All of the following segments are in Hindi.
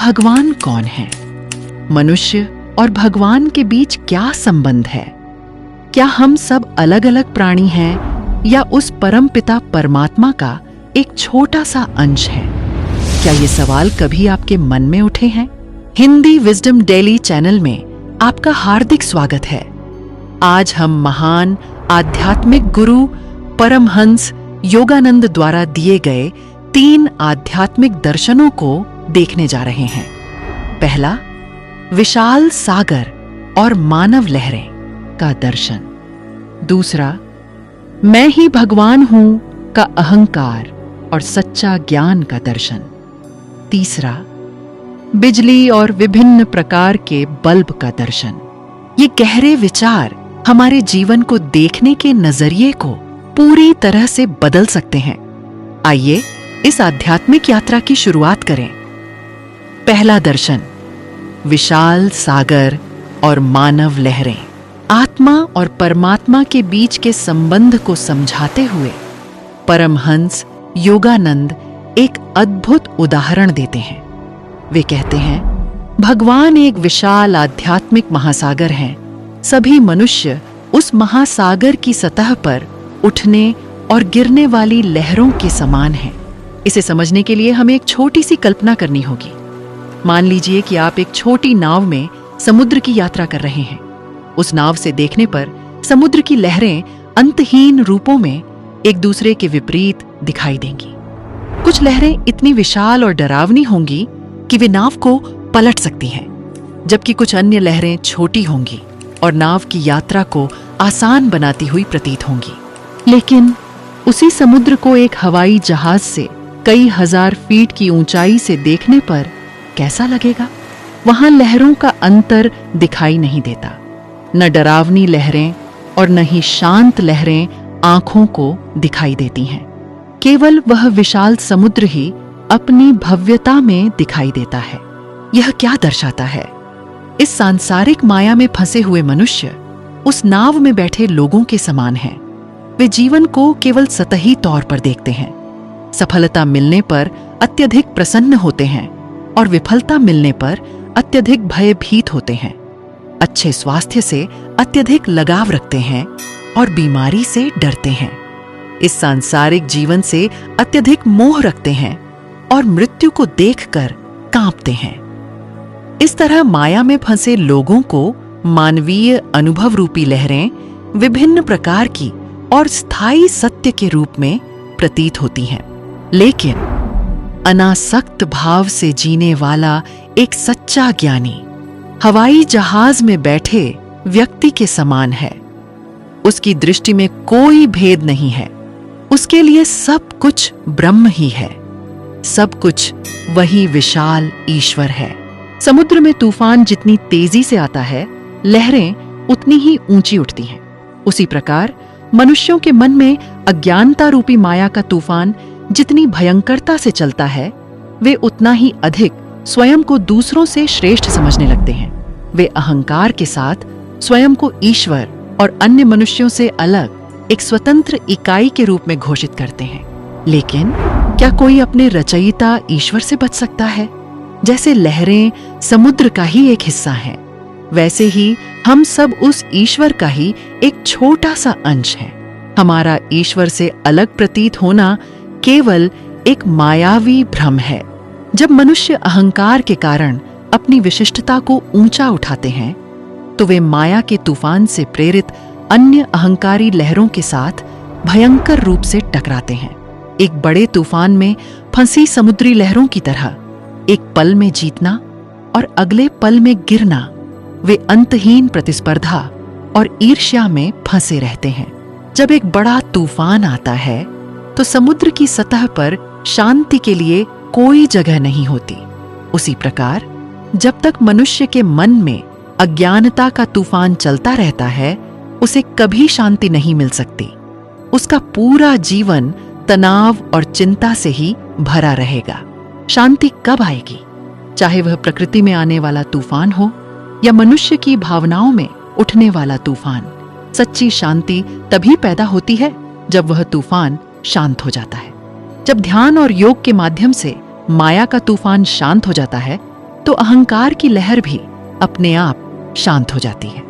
भगवान कौन है? मनुष्य और भगवान के बीच क्या संबंध है? क्या हम सब अलग अलग प्राणी हैं या उस परम पिता परमात्मा का एक छोटा सा अंश है? क्या ये सवाल कभी आपके मन में उठे हैं? हिंदी विजडम डेली चैनल में आपका हार्दिक स्वागत है। आज हम महान आध्यात्मिक गुरु परमहंस योगानंद द्वारा दिए गए 3 आध्यात्मिक दर्शनों को देखने जा रहे हैं। पहला, विशाल सागर और मानव लहरें का दर्शन। दूसरा, मैं ही भगवान हूं का अहंकार और सच्चा ज्ञान का दर्शन। तीसरा, बिजली और विभिन्न प्रकार के बल्ब का दर्शन। ये गहरे विचार हमारे जीवन को देखने के नजरिए को पूरी तरह से बदल सकते हैं। आइए इस आध्यात्मिक यात्रा की शुरुआत करें। पहला दर्शन, विशाल सागर और मानव लहरें। आत्मा और परमात्मा के बीच के संबंध को समझाते हुए परमहंस योगानंद एक अद्भुत उदाहरण देते हैं। वे कहते हैं, भगवान एक विशाल आध्यात्मिक महासागर हैं। सभी मनुष्य उस महासागर की सतह पर उठने और गिरने वाली लहरों के समान हैं। इसे समझने के लिए हमें एक छोटी सी कल्पना करनी होगी। मान लीजिए कि आप एक छोटी नाव में समुद्र की यात्रा कर रहे हैं। उस नाव से देखने पर समुद्र की लहरें अंतहीन रूपों में एक दूसरे के विपरीत दिखाई देंगी। कुछ लहरें इतनी विशाल और डरावनी होंगी कि वे नाव को पलट सकती हैं, जबकि कुछ अन्य लहरें छोटी होंगी और नाव की यात्रा को आसान बनाती हुई प्रतीत होंगी। लेकिन उसी समुद्र को एक हवाई जहाज से कई हजार फीट की ऊंचाई से देखने पर कैसा लगेगा? वहां लहरों का अंतर दिखाई नहीं देता। न डरावनी लहरें और न ही शांत लहरें आंखों को दिखाई देती हैं। केवल वह विशाल समुद्र ही अपनी भव्यता में दिखाई देता है। यह क्या दर्शाता है? इस सांसारिक माया में फंसे हुए मनुष्य उस नाव में बैठे लोगों के समान हैं। वे जीवन को केवल सतही तौर पर देखते हैं। सफलता मिलने पर अत्यधिक प्रसन्न होते हैं और विफलता मिलने पर अत्यधिक भयभीत होते हैं। अच्छे स्वास्थ्य से अत्यधिक लगाव रखते हैं और बीमारी से डरते हैं। इस सांसारिक जीवन से अत्यधिक मोह रखते हैं और मृत्यु को देखकर कांपते हैं। इस तरह माया में फंसे लोगों को मानवीय अनुभव रूपी लहरें विभिन्न प्रकार की और स्थायी सत्य के रूप में प्रतीत होती हैं। लेकिन अनासक्त भाव से जीने वाला एक सच्चा ज्ञानी हवाई जहाज में बैठे व्यक्ति के समान है। उसकी दृष्टि में कोई भेद नहीं है। उसके लिए सब कुछ ब्रह्म ही है। सब कुछ वही विशाल ईश्वर है। समुद्र में तूफान जितनी तेजी से आता है, लहरें उतनी ही ऊंची उठती हैं। उसी प्रकार मनुष्यों के मन में अज्ञानता रूपी माया का तूफान जितनी भयंकरता से चलता है, वे उतना ही अधिक स्वयं को दूसरों से श्रेष्ठ समझने लगते हैं। वे अहंकार के साथ स्वयं को ईश्वर और अन्य मनुष्यों से अलग एक स्वतंत्र इकाई के रूप में घोषित करते हैं। लेकिन क्या कोई अपने रचयिता ईश्वर से बच सकता है? जैसे लहरें समुद्र का ही एक हिस्सा हैं, वैसे ही हम सब उस ईश्वर का ही एक छोटा सा अंश हैं। हमारा ईश्वर से अलग प्रतीत होना केवल एक मायावी भ्रम है। जब मनुष्य अहंकार के कारण अपनी विशिष्टता को ऊंचा उठाते हैं, तो वे माया के तूफान से प्रेरित अन्य अहंकारी लहरों के साथ भयंकर रूप से टकराते हैं। एक बड़े तूफान में फंसी समुद्री लहरों की तरह एक पल में जीतना और अगले पल में गिरना, वे अंतहीन प्रतिस्पर्धा और ईर्ष्या में फंसे रहते हैं। जब एक बड़ा तूफान आता है, तो समुद्र की सतह पर शांति के लिए कोई जगह नहीं होती। उसी प्रकार जब तक मनुष्य के मन में अज्ञानता का तूफान चलता रहता है, उसे कभी शांति नहीं मिल सकती। उसका पूरा जीवन तनाव और चिंता से ही भरा रहेगा। शांति कब आएगी? चाहे वह प्रकृति में आने वाला तूफान हो या मनुष्य की भावनाओं में उठने वाला तूफान। सच्ची शांति तभी पैदा होती है जब वह तूफान शांत हो जाता है। जब ध्यान और योग के माध्यम से माया का तूफान शांत हो जाता है, तो अहंकार की लहर भी अपने आप शांत हो जाती है।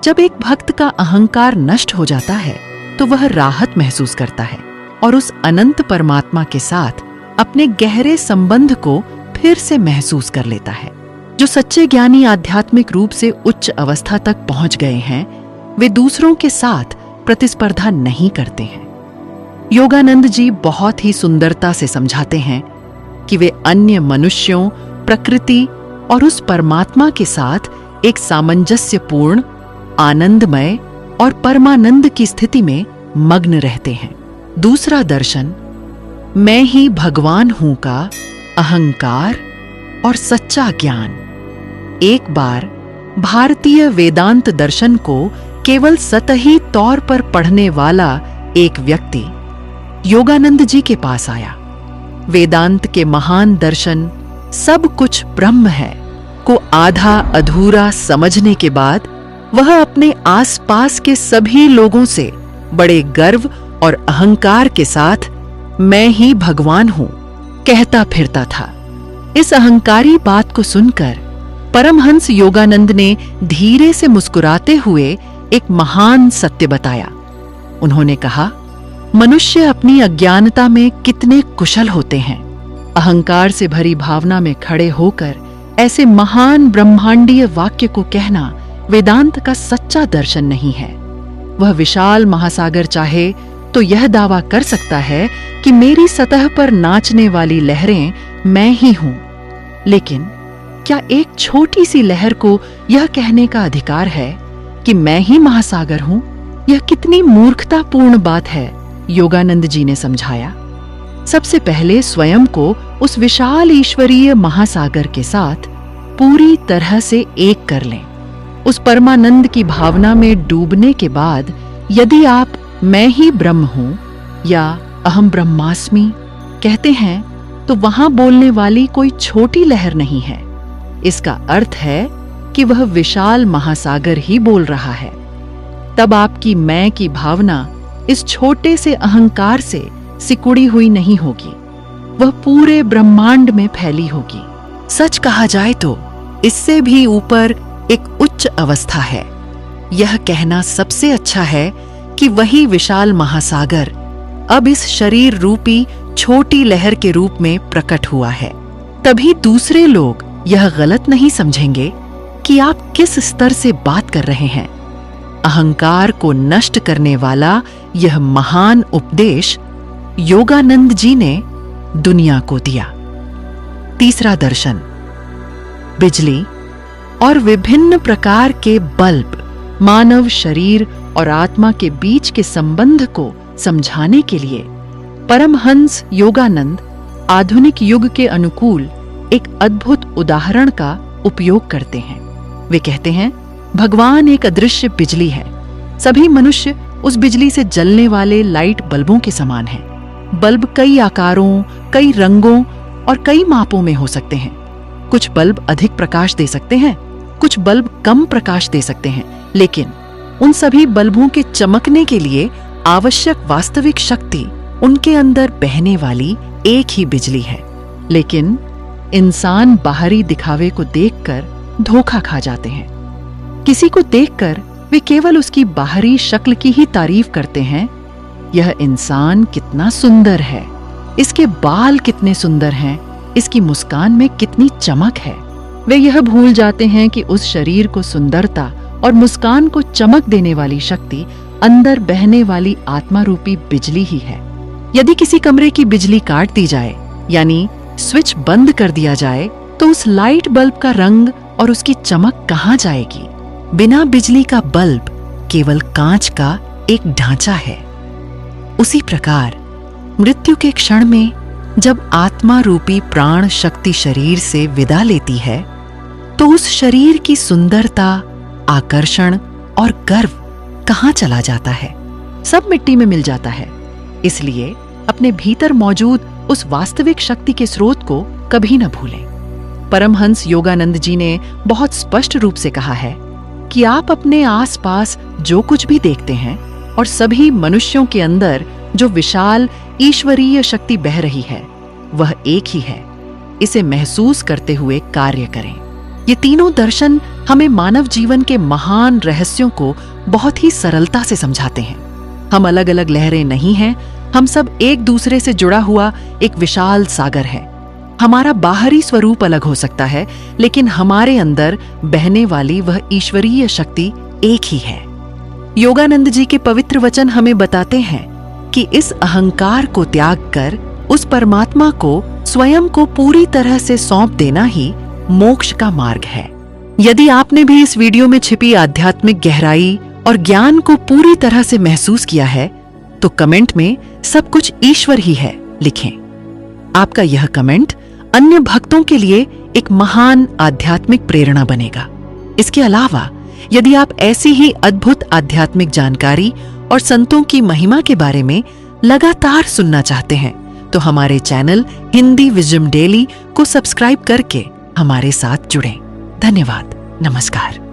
जब एक भक्त का अहंकार नष्ट हो जाता है तो वह राहत महसूस करता है और उस अनंत परमात्मा के साथ अपने गहरे संबंध को फिर से महसूस कर लेता है। जो सच्चे ज्ञानी आध्यात्मिक रूप से उच्च अवस्था तक पहुंच गए हैं, वे दूसरों के साथ प्रतिस्पर्धा नहीं करते हैं। योगानंद जी बहुत ही सुंदरता से समझाते हैं कि वे अन्य मनुष्यों, प्रकृति और उस परमात्मा के साथ एक सामंजस्यपूर्ण, आनंदमय और परमानंद की स्थिति में मग्न रहते हैं। दूसरा दर्शन, मैं ही भगवान हूं का अहंकार और सच्चा ज्ञान। एक बार भारतीय वेदांत दर्शन को केवल सतही तौर पर पढ़ने वाला एक व्यक्ति योगानंद जी के पास आया। वेदांत के महान दर्शन सब कुछ ब्रह्म है को आधा अधूरा समझने के बाद वह अपने आसपास के सभी लोगों से बड़े गर्व और अहंकार के साथ मैं ही भगवान हूं कहता फिरता था। इस अहंकारी बात को सुनकर परमहंस योगानंद ने धीरे से मुस्कुराते हुए एक महान सत्य बताया। उन्होंने कहा, मनुष्य अपनी अज्ञानता में कितने कुशल होते हैं। अहंकार से भरी भावना में खड़े होकर ऐसे महान ब्रह्मांडीय वाक्य को कहना वेदांत का सच्चा दर्शन नहीं है। वह विशाल महासागर चाहे तो यह दावा कर सकता है कि मेरी सतह पर नाचने वाली लहरें मैं ही हूं, लेकिन क्या एक छोटी सी लहर को यह कहने का अधिकार है कि मैं ही महासागर हूं? यह कितनी मूर्खतापूर्ण बात है, योगानंद जी ने समझाया। सबसे पहले स्वयं को उस विशाल ईश्वरीय महासागर के साथ पूरी तरह से एक कर लें। उस परमानंद की भावना में डूबने के बाद यदि आप मैं ही ब्रह्म हूं या अहम ब्रह्मास्मि कहते हैं तो वहां बोलने वाली कोई छोटी लहर नहीं है। इसका अर्थ है कि वह विशाल महासागर ही बोल रहा है। तब आपकी मैं की भावना इस छोटे से अहंकार से सिकुड़ी हुई नहीं होगी, वह पूरे ब्रह्मांड में फैली होगी। सच कहा जाए तो इससे भी ऊपर एक उच्च अवस्था है। यह कहना सबसे अच्छा है कि वही विशाल महासागर अब इस शरीर रूपी छोटी लहर के रूप में प्रकट हुआ है। तभी दूसरे लोग यह गलत नहीं समझेंगे कि आप किस स्तर से बात कर रहे हैं। अहंकार को नष्ट करने वाला यह महान उपदेश योगानंद जी ने दुनिया को दिया। तीसरा दर्शन, बिजली और विभिन्न प्रकार के बल्ब मानव शरीर और आत्मा के बीच के संबंध को समझाने के लिए परमहंस योगानंद आधुनिक युग के अनुकूल एक अद्भुत उदाहरण का उपयोग करते हैं। वे कहते हैं, भगवान एक अदृश्य बिजली है। सभी मनुष्य उस बिजली से जलने वाले लाइट बल्बों के समान हैं। बल्ब कई आकारों, कई रंगों और कई मापों में हो सकते हैं। कुछ बल्ब अधिक प्रकाश दे सकते हैं, कुछ बल्ब कम प्रकाश दे सकते हैं, लेकिन उन सभी बल्बों के चमकने के लिए आवश्यक वास्तविक शक्ति उनके अंदर बहने वाली एक ही बिजली है। लेकिन इंसान बाहरी दिखावे को देखकर धोखा खा जाते हैं। किसी को देखकर वे केवल उसकी बाहरी शक्ल की ही तारीफ करते हैं। यह इंसान कितना सुंदर है, इसके बाल कितने सुंदर हैं, इसकी मुस्कान में कितनी चमक है। वे यह भूल जाते हैं कि उस शरीर को सुंदरता और मुस्कान को चमक देने वाली शक्ति अंदर बहने वाली आत्मा रूपी बिजली ही है। यदि किसी कमरे की बिजली काट दी जाए, यानी स्विच बंद कर दिया जाए, तो उस लाइट बल्ब का रंग और उसकी चमक कहां जाएगी? बिना बिजली का बल्ब केवल कांच का एक ढांचा है। उसी प्रकार मृत्यु के क्षण में जब आत्मा रूपी प्राण शक्ति शरीर से विदा लेती है, तो उस शरीर की सुंदरता, आकर्षण और गर्व कहां चला जाता है? सब मिट्टी में मिल जाता है। इसलिए अपने भीतर मौजूद उस वास्तविक शक्ति के स्रोत को कभी न भूलें। परमहंस योगानंद जी ने बहुत स्पष्ट रूप से कहा है कि आप अपने आसपास जो कुछ भी देखते हैं और सभी मनुष्यों के अंदर जो विशाल ईश्वरीय शक्ति बह रही है, वह एक ही है। इसे महसूस करते हुए कार्य करें। ये तीनों दर्शन हमें मानव जीवन के महान रहस्यों को बहुत ही सरलता से समझाते हैं। हम अलग अलग लहरें नहीं हैं, हम सब एक दूसरे से जुड़ा हुआ एक विशाल सागर है। हमारा बाहरी स्वरूप अलग हो सकता है, लेकिन हमारे अंदर बहने वाली वह ईश्वरीय शक्ति एक ही है। योगानंद जी के पवित्र वचन हमें बताते हैं कि इस अहंकार को त्याग कर उस परमात्मा को स्वयं को पूरी तरह से सौंप देना ही मोक्ष का मार्ग है। यदि आपने भी इस वीडियो में छिपी आध्यात्मिक गहराई और ज्ञान को पूरी तरह से महसूस किया है, तो कमेंट में सब कुछ ईश्वर ही है लिखें। आपका यह कमेंट अन्य भक्तों के लिए एक महान आध्यात्मिक प्रेरणा बनेगा। इसके अलावा यदि आप ऐसी ही अद्भुत आध्यात्मिक जानकारी और संतों की महिमा के बारे में लगातार सुनना चाहते हैं, तो हमारे चैनल हिंदी विजडम डेली को सब्सक्राइब करके हमारे साथ जुड़ें। धन्यवाद। नमस्कार।